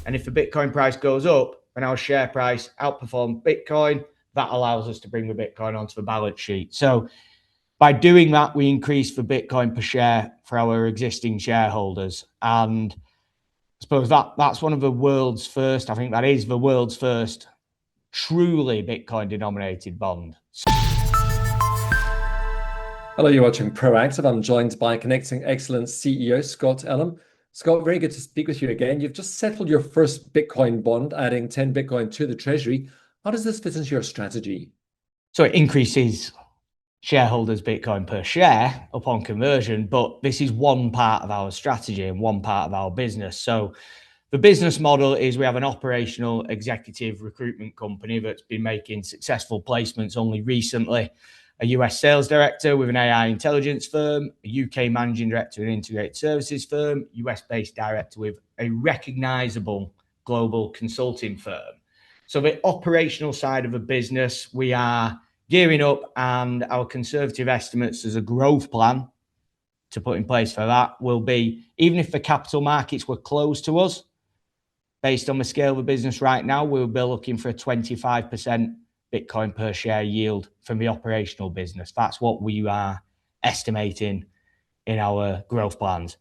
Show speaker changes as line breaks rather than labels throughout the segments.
And if the Bitcoin price goes up and our share price outperforms Bitcoin, that allows us to bring the Bitcoin onto the balance sheet. So by doing that, we increase the Bitcoin per share for our existing shareholders. And I suppose that's one of the world's first, I think that is the world's first truly Bitcoin denominated bond.
Hello, you're watching Proactive. I'm joined by Connecting Excellence CEO Scott Ellam. Scott, very good to speak with you again. You've just settled your first Bitcoin bond, adding 10 Bitcoin to the treasury. How does this fit into your strategy?
So it increases shareholders' Bitcoin per share upon conversion, but this is one part of our strategy and one part of our business. So the business model is we have an operational executive recruitment company that's been making successful placements only recently. A US sales director with an AI intelligence firm, a UK managing director of an integrated services firm, US based director with a recognizable global consulting firm. So the operational side of a business, we are gearing up, and our conservative estimates as a growth plan to put in place for that will be, even if the capital markets were closed to us, based on the scale of the business right now, we'll be looking for a 25% Bitcoin per share yield from the operational business. That's what we are estimating in our growth plans.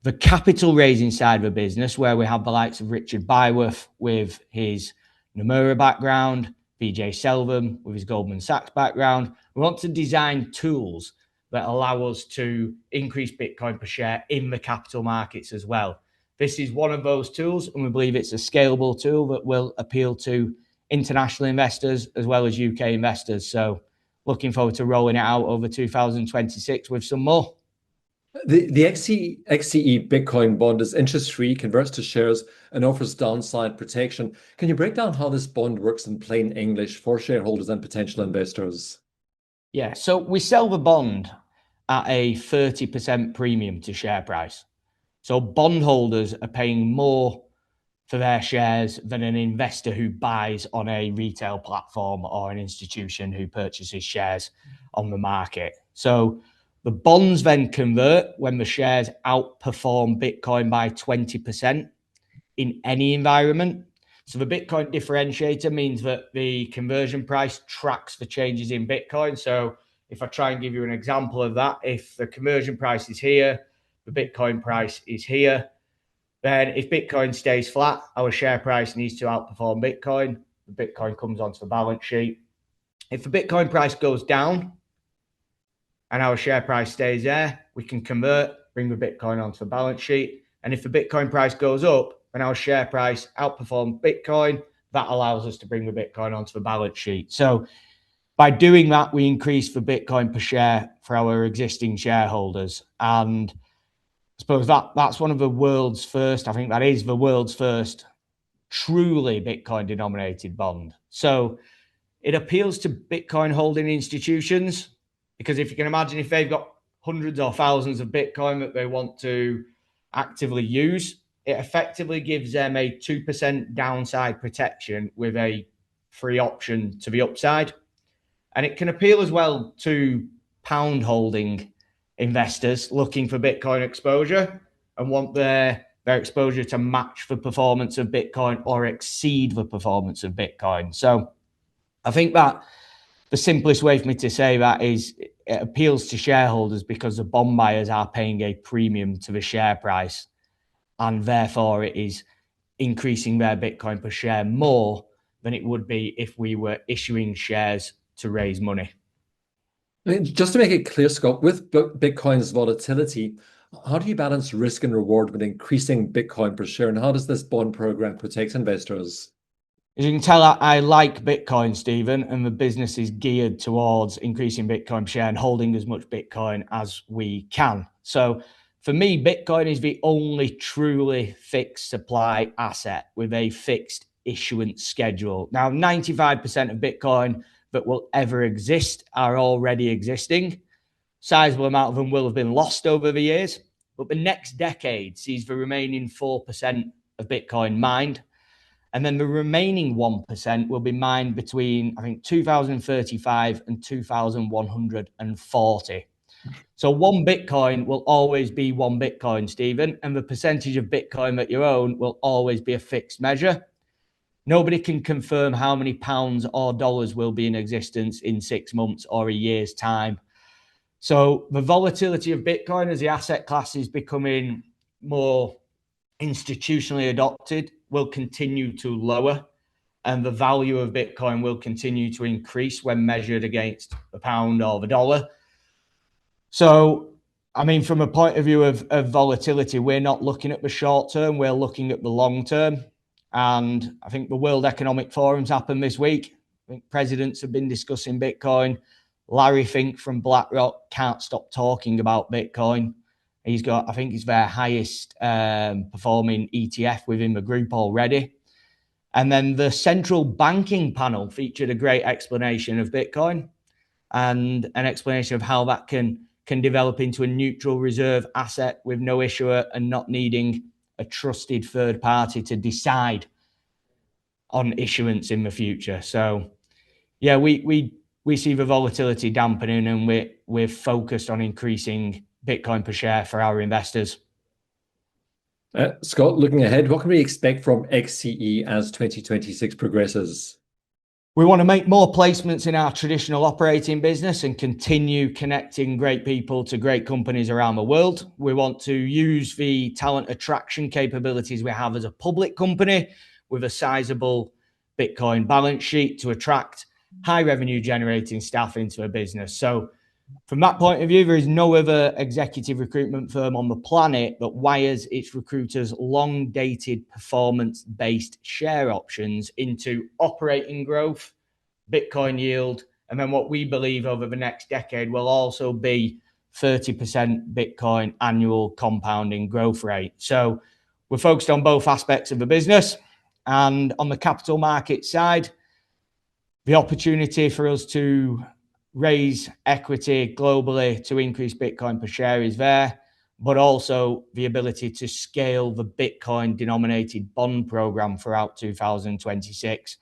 The capital raising side of the business, where we have the likes of Richard Byworth with his Nomura background, Vijay Selvam with his Goldman Sachs background, we want to design tools that allow us to increase Bitcoin per share in the capital markets as well. This is one of those tools, and we believe it's a scalable tool that will appeal to international investors as well as UK investors. So looking forward to rolling it out over 2026 with some more.
The XCE Bitcoin bond is interest-free, converts to shares, and offers downside protection. Can you break down how this bond works in plain English for shareholders and potential investors?
Yeah, so we sell the bond at a 30% premium to share price. So bondholders are paying more for their shares than an investor who buys on a retail platform or an institution who purchases shares on the market. So the bonds then convert when the shares outperform Bitcoin by 20% in any environment. So the Bitcoin differentiator means that the conversion price tracks the changes in Bitcoin. So if I try and give you an example of that, if the conversion price is here, the Bitcoin price is here, then if Bitcoin stays flat, our share price needs to outperform Bitcoin. The Bitcoin comes onto the balance sheet. If the Bitcoin price goes down and our share price stays there, we can convert, bring the Bitcoin onto the balance sheet. And if the Bitcoin price goes up and our share price outperforms Bitcoin, that allows us to bring the Bitcoin onto the balance sheet. So by doing that, we increase the Bitcoin per share for our existing shareholders. And I suppose that's one of the world's first, I think that is the world's first truly Bitcoin denominated bond. So it appeals to Bitcoin holding institutions, because if you can imagine, if they've got hundreds or thousands of Bitcoin that they want to actively use, it effectively gives them a 2% downside protection with a free option to the upside. And it can appeal as well to pound holding investors looking for Bitcoin exposure and want their exposure to match the performance of Bitcoin or exceed the performance of Bitcoin. So I think that the simplest way for me to say that is it appeals to shareholders because the bond buyers are paying a premium to the share price, and therefore it is increasing their Bitcoin per share more than it would be if we were issuing shares to raise money.
Just to make it clear, Scott, with Bitcoin's volatility, how do you balance risk and reward with increasing Bitcoin per share? And how does this bond program protect investors?
As you can tell, I like Bitcoin, Stephen, and the business is geared towards increasing Bitcoin per share and holding as much Bitcoin as we can. So for me, Bitcoin is the only truly fixed supply asset with a fixed issuance schedule. Now, 95% of Bitcoin that will ever exist are already existing. Sizable amount of them will have been lost over the years, but the next decade sees the remaining 4% of Bitcoin mined. And then the remaining 1% will be mined between, I think, 2035 and 2140. So one Bitcoin will always be one Bitcoin, Stephen, and the percentage of Bitcoin that you own will always be a fixed measure. Nobody can confirm how many pounds or dollars will be in existence in 6 months or a year's time. So the volatility of Bitcoin as the asset class is becoming more institutionally adopted will continue to lower, and the value of Bitcoin will continue to increase when measured against the pound or the dollar. So, I mean, from a point of view of volatility, we're not looking at the short term, we're looking at the long term. And I think the World Economic Forum's happened this week. I think presidents have been discussing Bitcoin. Larry Fink from BlackRock can't stop talking about Bitcoin. He's got, I think it's their highest performing ETF within the group already. And then the central banking panel featured a great explanation of Bitcoin and an explanation of how that can develop into a neutral reserve asset with no issuer and not needing a trusted third party to decide on issuance in the future. So, yeah, we see the volatility dampening, and we're focused on increasing Bitcoin per share for our investors.
Scott, looking ahead, what can we expect from XCE as 2026 progresses?
We want to make more placements in our traditional operating business and continue connecting great people to great companies around the world. We want to use the talent attraction capabilities we have as a public company with a sizable Bitcoin balance sheet to attract high revenue generating staff into a business. So from that point of view, there is no other executive recruitment firm on the planet that wires its recruiters long-dated performance-based share options into operating growth, Bitcoin yield, and then what we believe over the next decade will also be 30% Bitcoin annual compounding growth rate. So we're focused on both aspects of the business. And on the capital market side, the opportunity for us to raise equity globally to increase Bitcoin per share is there, but also the ability to scale the Bitcoin denominated bond program throughout 2026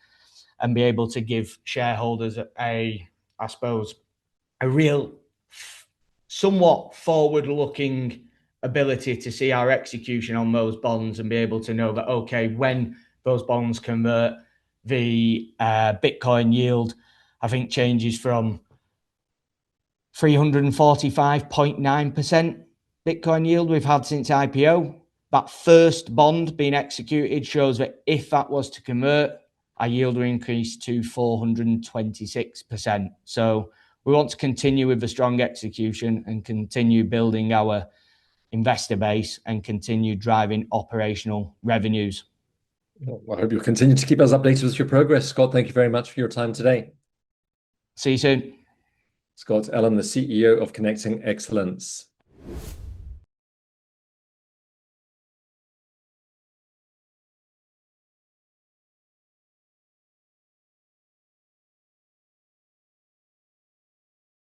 and be able to give shareholders a real, somewhat forward-looking ability to see our execution on those bonds and be able to know that, okay, when those bonds convert, the Bitcoin yield, I think, changes from 345.9% Bitcoin yield we've had since IPO. That first bond being executed shows that if that was to convert, our yield will increase to 426%. So we want to continue with the strong execution and continue building our investor base and continue driving operational revenues.
Well, I hope you'll continue to keep us updated with your progress. Scott, thank you very much for your time today.
See you soon.
Scott Ellam, the CEO of Connecting Excellence.